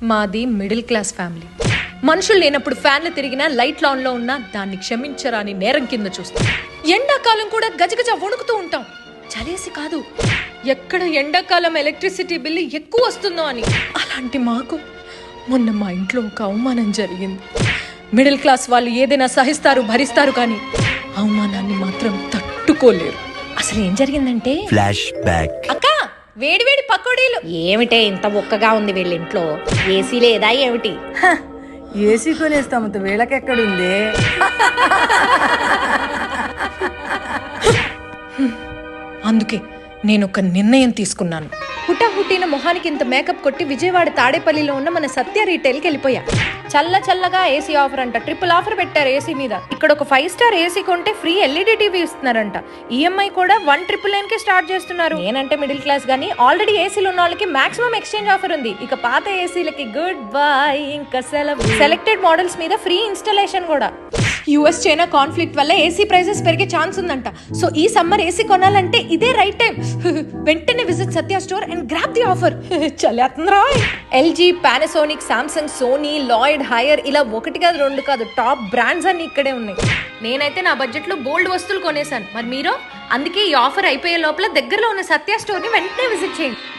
మాది middle class family. మనుషులు లేనప్పుడు ఫ్యాన్లు తిరిగినా లైట్లు ఆన్లో ఉన్నా దాన్ని క్షమించరాని నేరం కింద చూస్తాం. ఎండాకాలం కూడా గజగజ వణుకుతూ ఉంటాం. చలేసి కాదు, ఎక్కడ ఎండాకాలం ఎలక్ట్రిసిటీ బిల్లు ఎక్కువ వస్తుందో అని. అలాంటి మాకు మొన్న మా ఇంట్లో ఒక అవమానం జరిగింది. మిడిల్ క్లాస్ వాళ్ళు ఏదైనా సహిస్తారు, భరిస్తారు, కానీ అవమానాన్ని మాత్రం తట్టుకోలేరు. అసలు ఏం జరిగిందంటే, ఫ్లాష్ బ్యాక్. అక్క వేడివేడి పకోడీలు. ఏమిటే ఇంత ఒక్కగా ఉంది వీళ్ళింట్లో? ఏసీ లేదా ఏమిటి? ఏసీ కొనేస్తామంత వీళ్ళకెక్కడుంది? అందుకే నేను ఒక నిర్ణయం తీసుకున్నాను. హుటాహుట్టిన మొహానికి ఇంత మేకప్ కొట్టి విజయవాడ తాడేపల్లిలో ఉన్న మన సత్య రీటైల్కి వెళ్ళిపోయా. చల్లగా ఏసీ ఆఫర్ అంట, ట్రిపుల్ ఆఫర్ పెట్టారు ఏసీ మీద. ఇక్కడ ఒక 5 స్టార్ ఏసీ కొంటే ఫ్రీ ఎల్ఈడి టీవీ ఇస్తున్నారంట. ఈఎంఐ కూడా 1,999 కి స్టార్ట్ చేస్తున్నారు. నేనంటే మిడిల్ క్లాస్ గానీ ఆల్రెడీ ఏసీలు ఉన్న వాళ్ళకి మాక్సిమం ఎక్స్చేంజ్ ఆఫర్ ఉంది. ఇక పాత ఏసీలకి గుడ్ బై, ఇంకా సెలవు. సెలెక్టెడ్ మోడల్స్ మీద ఫ్రీ ఇన్స్టాలేషన్ కూడా. యుఎస్ చైనా కాన్ఫ్లిక్ట్ వల్ల ఏసీ ప్రైసెస్ పెరిగే ఛాన్స్ ఉందంట. సో ఈ సమ్మర్ ఏసీ కొనాలంటే ఇదే రైట్ టైం. వెంటనే visit Satya store and grab the offer. చలేత్రా. LG, Panasonic, Samsung, Sony, Lloyd, Haier ఇలా 1 కాదు 2 కాదు టాప్ బ్రాండ్స్ అన్ని ఇక్కడే ఉన్నాయి. నేనైతే నా బడ్జెట్ లో బోల్డ్ వస్తువులు కొనేసాను. మరి మీరు? అందుకే ఈ ఆఫర్ అయిపోయే లోపల దగ్గరలో ఉన్న సత్య స్టోర్ ని వెంటనే విజిట్ చేయండి.